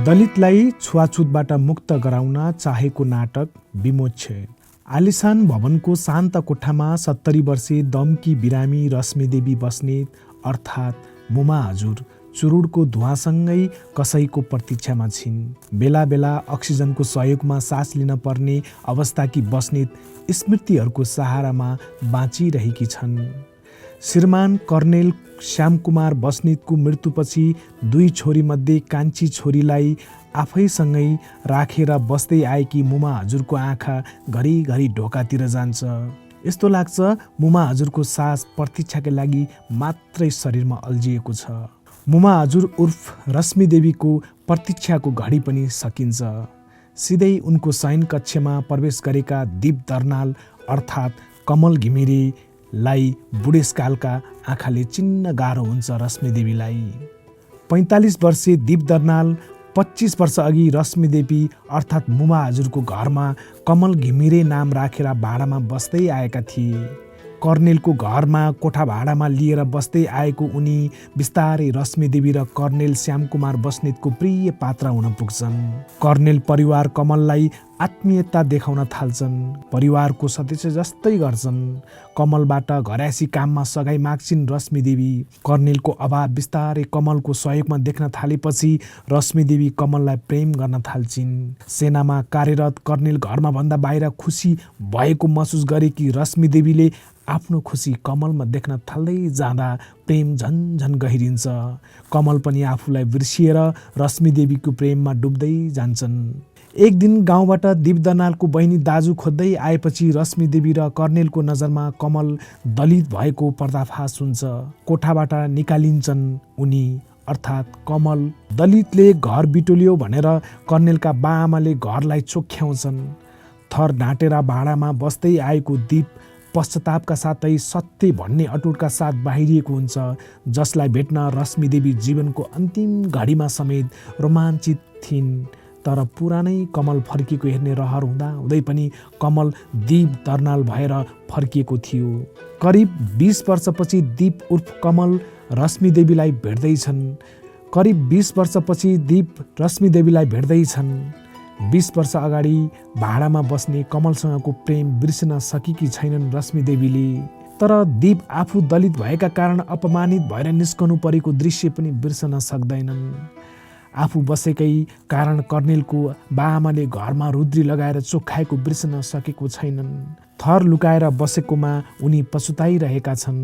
दलितलाई छुवाछुतबाट मुक्त गराउन चाहेको नाटक विमोक्ष। आलिशान भवनको शान्त कोठामा 70 वर्षे दमकी बिरामी रश्मिदेवी बस्नेत अर्थात् मुमा हजुर चुरुडको धुवासँगै कसैको प्रतीक्षामा छिन्। बेला बेला अक्सिजनको सहयोगमा सास लिन पर्ने अवस्थाकी बस्नेत स्मृतिहरूको सहारामा बाँचिरहेकी छन्। श्रीमान कर्णेल श्यामकुमार बस्नेतको मृत्युपछि 2 छोरीमध्ये कान्छी छोरीलाई आफैसँगै राखेर बस्दै आएकी मुमा हजुरको आँखा घरिघरि ढोकातिर जान्छ। यस्तो लाग्छ मुमा हजुरको सास प्रतीक्षाका लागि मात्रै शरीरमा अल्झिएको छ। मुमा हजुर उर्फ रश्मिदेवीको प्रतीक्षाको घडी पनि सकिन्छ। सिधै उनको शयन कक्षमा प्रवेश गरेका दीप दर्नाल अर्थात् कमल घिमिरेलाई बुढेसकालका आँखाले चिन्न गाह्रो हुन्छ रश्मिदेवीलाई। 45 वर्षे दीप दर्नाल 25 वर्ष अघि रश्मिदेवी अर्थात् मुमा हजुरको घरमा कमल घिमिरे नाम राखेर भाडामा बस्दै आएका थिए। कर्णेलको घरमा कोठा भाडामा लिएर बस्दै आएको उनी बिस्तारै रश्मिदेवी र कर्णेल श्यामकुमार बस्नेतको प्रिय पात्र हुन पुग्छन्। कर्णेल परिवार कमललाई आत्मीयता देखाउन थाल्छन्। परिवारको सदस्य जस्तै गर्छन्। कमलबाट घरायसी काममा सघाइ माग्छिन् रश्मिदेवी। कर्णेलको अभाव बिस्तारै कमलको सहयोगमा देख्न थालेपछि रश्मिदेवी कमललाई प्रेम गर्न थाल्छिन्। सेनामा कार्यरत कर्णेल घरमा भन्दा बाहिर खुसी भएको महसुस गरेकी रश्मिदेवीले आफ्नो खुसी कमलमा देख्न थाल्दै जाँदा प्रेम झन्झन गहिरिन्छ। कमल पनि आफूलाई बिर्सिएर रश्मिदेवीको प्रेममा डुब्दै जान्छन्। एक दिन गाउँबाट दीप दर्नालको बहिनी दाजु खोज्दै आएपछि रश्मिदेवी र कर्णेलको नजरमा कमल दलित भएको पर्दाफास हुन्छ। कोठाबाट निकालिन्छन् उनी अर्थात् कमल। दलितले घर बिटोलियो भनेर कर्णेलका बाआमाले घरलाई चोख्याउँछन्। थर ढाँटेर भाडामा बस्दै आएको दीप पश्चातापका साथै सत्य भन्ने अटुटका साथ बाहिरिएको हुन्छ, जसलाई भेट्न रश्मिदेवी जीवनको अन्तिम घडीमा समेत रोमाञ्चित थिइन्। तर पुरानै कमल फर्किएको हेर्ने रहर हुँदा हुँदै पनि कमल दीप दर्नाल भएर फर्किएको थियो। करिब 20 वर्षपछि दीप उर्फ कमल रश्मिदेवीलाई भेट्दैछन्। 20 वर्ष अगाडि भाडामा बस्ने कमलसँगको प्रेम बिर्सिन सकेकी छैनन् रश्मिदेवीले। तर दीप आफू दलित भएका कारण अपमानित भएर निस्कनु परेको दृश्य पनि बिर्सन सक्दैनन्। आफू बसेकै कारण कर्णेलको बाआमाले घरमा रुद्री लगाएर चोखाएको बिर्सन सकेको छैनन्। थर लुकाएर बसेकोमा उनी पछुताइरहेका छन्।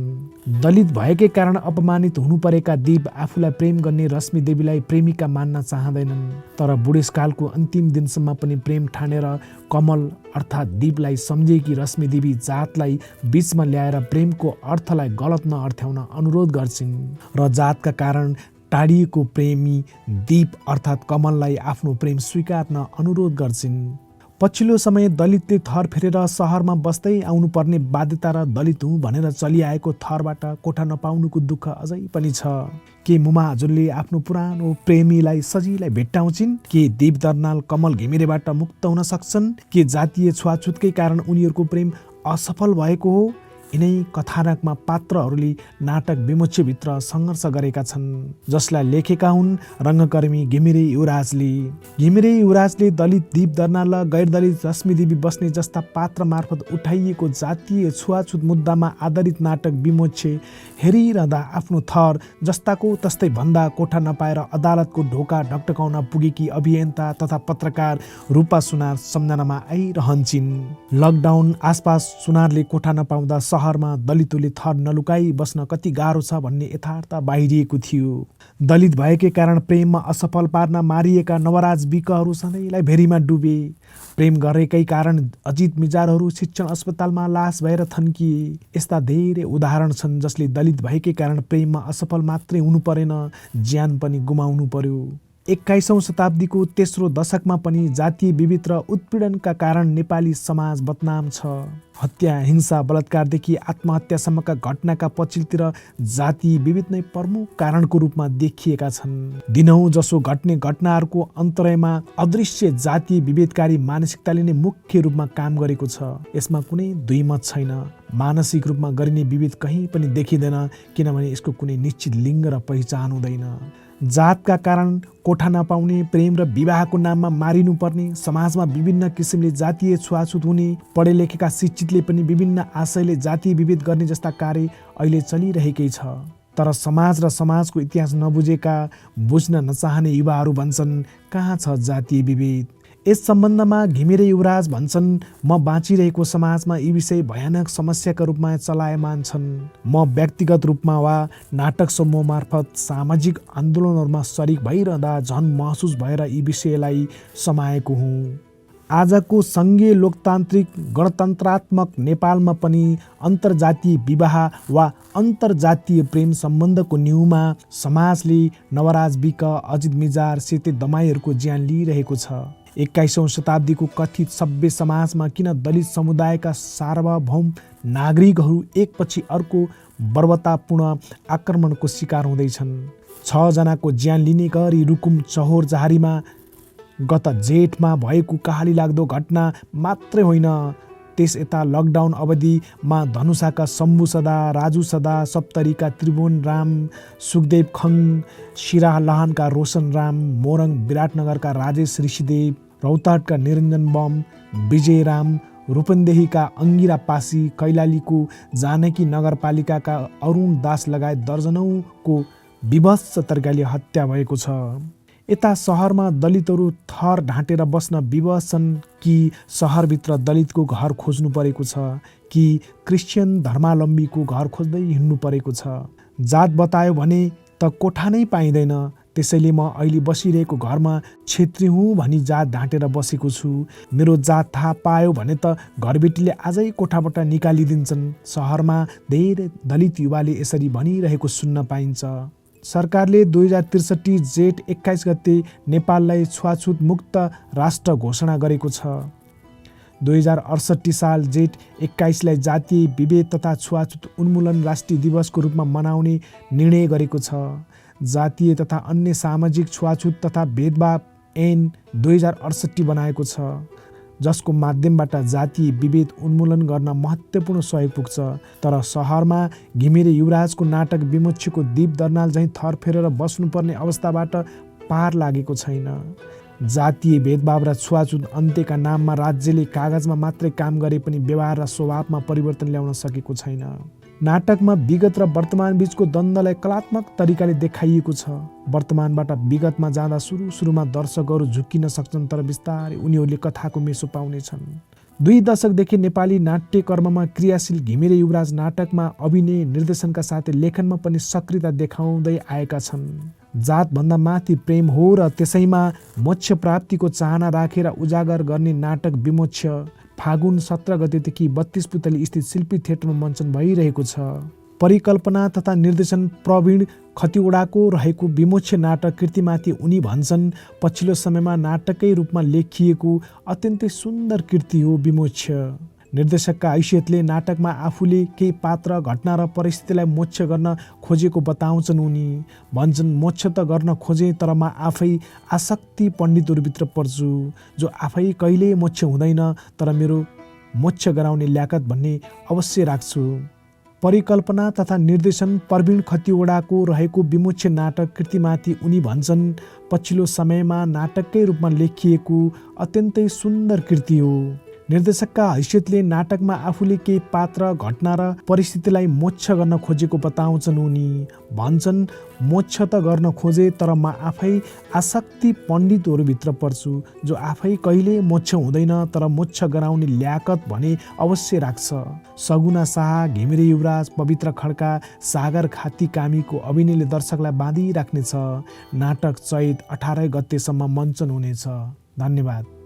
दलित भएकै कारण अपमानित हुनु परेका दीप आफूलाई प्रेम गर्ने रश्मिदेवीलाई प्रेमिका मान्न चाहँदैनन्। तर बुढेसकालको अन्तिम दिनसम्म पनि प्रेम ठानेर कमल अर्थात् दीपलाई सम्झेकी रश्मिदेवी जातलाई बीचमा ल्याएर प्रेमको अर्थलाई गलत नअर्थ्याउन अनुरोध गर्छिन् र जातका कारण टाढिएको प्रेमी दीप अर्थात् कमललाई आफ्नो प्रेम स्वीकार्न अनुरोध गर्छिन्। पछिल्लो समय दलितले थर फेरेर सहरमा बस्दै आउनुपर्ने बाध्यता र दलित हुँ भनेर चलिआएको थरबाट कोठा नपाउनुको दुःख अझै पनि छ। के मुमा हजुरले आफ्नो पुरानो प्रेमीलाई सजिलै भेट्टाउँछिन्? के दीप दर्नाल कमल घिमिरेबाट मुक्त हुन सक्छन्? के जातीय छुवाछुतकै कारण उनीहरूको प्रेम असफल भएको हो? यिनै कथानकमा पात्रहरूले नाटक विमोक्षभित्र सङ्घर्ष गरेका छन्, जसलाई लेखेका हुन् रङ्गकर्मी घिमिरे युवराजले। घिमिरे युवराजले दलित दीप दर्नाल र गैर दलित रश्मिदेवी बस्ने जस्ता पात्र मार्फत उठाइएको जातीय छुवाछुत मुद्दामा आधारित नाटक विमोक्ष हेरिरहँदा आफ्नो थर जस्ताको तस्तै भन्दा कोठा नपाएर अदालतको ढोका ढकढकाउन पुगेकी अभियन्ता तथा पत्रकार रूपा सुनार सम्झनामा आइरहन्छन्। लकडाउन आसपास सुनारले कोठा नपाउँदा सहरमा दलितले थर नलुकाई बस्न कति गाह्रो छ भन्ने यथार्थ बाहिरिएको थियो। दलित भएकै कारण प्रेममा असफल पार्न मारिएका नवराज विकहरू सधैँलाई भेरीमा डुबे। प्रेम गरेकै कारण अजित मिजारहरू शिक्षण अस्पतालमा लास भएर थन्किए। यस्ता धेरै उदाहरण छन् जसले दलित भएकै कारण प्रेममा असफल मात्रै हुनु परेन, ज्यान पनि गुमाउनु पर्यो। 21औं शताब्दीको तेस्रो दशकमा पनि जातीय विभेद र उत्पीडनका कारण नेपाली समाज बदनाम छ। हत्या, हिंसा, बलात्कारदेखि आत्महत्यासम्मका घटनाका पछिल्तिर जातीय विभेद नै प्रमुख कारणको रूपमा देखिएका छन्। दिनहुँ जसो घट्ने घटनाहरूको अन्तर्यमा अदृश्य जातीय विभेदकारी मानसिकताले नै मुख्य रूपमा काम गरेको छ। यसमा कुनै दुई मत छैन। मानसिक रूपमा गरिने विभेद कहीँ पनि देखिँदैन, किनभने यसको कुनै निश्चित लिङ्ग र पहिचान हुँदैन। जातका कारण कोठा नपाउने, प्रेम र विवाहको नाममा मारिनुपर्ने, समाजमा विभिन्न किसिमले जातीय छुवाछुत हुने, पढे लेखेका शिक्षितले पनि विभिन्न आशयले जातीय विभेद गर्ने जस्ता कार्य अहिले चलिरहेकै छ। तर समाज र समाजको इतिहास नबुझेका, बुझ्न नचाहने युवाहरू भन्छन् कहाँ छ जातीय विभेद। यस सम्बन्धमा घिमिरे युवराज भन्छन् म बाँचिरहेको समाजमा यी विषय भयानक समस्याका रूपमा चलायमान छन्। म व्यक्तिगत रूपमा वा नाटक समूह मार्फत सामाजिक आन्दोलनहरूमा शरिक भइरहँदा झन् महसुस भएर यी विषयलाई समाएको हुँ। आजको सङ्घीय लोकतान्त्रिक गणतन्त्रात्मक नेपालमा पनि अन्तर्जातीय विवाह वा अन्तर्जातीय प्रेम सम्बन्धको न्युमा समाजले नवराज विक, अजित मिजार, सेते दमाईहरूको ज्यान लिइरहेको छ। 21औं शताब्दीको कथित सभ्य समाजमा किन दलित समुदायका सार्वभौम नागरिकहरू एकपछि अर्को बर्बरतापूर्ण आक्रमणको शिकार हुँदैछन्। 6 जनाको ज्यान लिने गरी रुकुम चहोर जहारीमा गत जेठमा भएको कहाली लाग्दो घटना मात्रै होइन, त्यस यता लकडाउन अवधिमा धनुषाका शम्भु सदा, राजु सदा, सप्तरीका त्रिभुवन राम, सुखदेव खङ, सिरालहानका रोशन राम, मोरङ विराटनगरका राजेश ऋषिदेव, रौतहटका निरञ्जन बम, विजय राम, रूपन्देहीका अङ्गिरा पासी, कैलालीको जानकी नगरपालिकाका अरुण दास लगायत दर्जनौँको विभत्स तरिकाले हत्या भएको छ। यता सहरमा दलितहरू थर ढाँटेर बस्न विवश छन् कि सहरभित्र दलितको घर खोज्नु परेको छ कि क्रिस्चियन धर्मावलम्बीको घर खोज्दै हिँड्नु परेको छ। जात बतायो भने त कोठा नै पाइँदैन, त्यसैले म अहिले बसिरहेको घरमा क्षेत्री हुँ भनी जात ढाँटेर बसेको छु। मेरो जात थाहा पायो भने त घरबेटीले आजै कोठाबाट निकालिदिन्छन्। सहरमा धेरै दलित युवाले यसरी भनिरहेको सुन्न पाइन्छ। सरकारले 2063 जेठ 21 गते नेपाललाई छुवाछुत मुक्त राष्ट्र घोषणा गरेको छ। 2068 साल जेठ 21लाई जातीय विभेद तथा छुवाछुत उन्मूलन राष्ट्रिय दिवसको रूपमा मनाउने निर्णय गरेको छ। जातीय तथा अन्य सामाजिक छुवाछुत तथा भेदभाव ऐन 2068 बनाएको छ, जसको माध्यमबाट जातीय विभेद उन्मूलन गर्न महत्त्वपूर्ण सहयोग पुग्छ। तर सहरमा घिमिरे युवराजको नाटक विमोक्षको दीप दर्नाल झैँ थर फेरेर बस्नुपर्ने अवस्थाबाट पार लागेको छैन। जातीय भेदभाव र छुवाछुत अन्त्यका नाममा राज्यले कागजमा मात्रै काम गरे पनि व्यवहार र स्वभावमा परिवर्तन ल्याउन सकेको छैन। नाटकमा विगत र वर्तमान बीचको द्वन्द्वलाई कलात्मक तरिकाले देखाइएको छ। वर्तमानबाट विगतमा जाँदा सुरुमा दर्शकहरू झुक्किन सक्छन्, तर बिस्तारै उनीहरूले कथाको मेसो पाउनेछन्। 2 दशकदेखि नेपाली नाट्यकर्ममा क्रियाशील घिमिरे युवराज नाटकमा अभिनय, निर्देशनका साथै लेखनमा पनि सक्रियता देखाउँदै आएका छन्। जातभन्दा माथि प्रेम हो र त्यसैमा मोक्ष प्राप्तिको चाहना राखेर उजागर गर्ने नाटक विमोक्ष फागुन 17 गतेदेखि 32 पुतली स्थित शिल्पी थिएटरमा मञ्चन भइरहेको छ। परिकल्पना तथा निर्देशन प्रवीण खतिवडाको रहेको विमोक्ष नाटक कृतिमाथि उनी भन्छन् पछिल्लो समयमा नाटकै रूपमा लेखिएको अत्यन्तै सुन्दर कृति हो विमोक्ष। निर्देशकका हैसियतले नाटकमा आफूले केही पात्र, घटना र परिस्थितिलाई मोक्ष गर्न खोजेको बताउँछन्। उनी भन्छन् मोक्ष त गर्न खोजेँ, तर म आफै आसक्ति पण्डितहरूभित्र पर्छु, जो आफै कहिल्यै मोक्ष हुँदैन, तर मेरो मोक्ष गराउने ल्याकत भन्ने अवश्य राख्छु। परिकल्पना तथा निर्देशन प्रवीण खतिवडाको रहेको विमोक्ष नाटक कृतिमाथि उनी भन्छन् पछिल्लो समयमा नाटककै रूपमा लेखिएको अत्यन्तै सुन्दर कृति हो। निर्देशकका हैसियतले नाटकमा आफूले केही पात्र, घटना र परिस्थितिलाई मोक्ष गर्न खोजेको बताउँछन्। उनी भन्छन् मोक्ष त गर्न खोजे, तर म आफै आसक्ति पण्डितहरूभित्र पर्छु, जो आफै कहिल्यै मोक्ष हुँदैन, तर मोक्ष गराउने ल्याकत भने अवश्य राख्छ। सगुना शाह, घिमिरे युवराज, पवित्र खड्का, सागर खाती कामीको अभिनयले दर्शकलाई बाँधिराख्नेछ। नाटक चैत 18 गतेसम्म मञ्चन हुनेछ। धन्यवाद।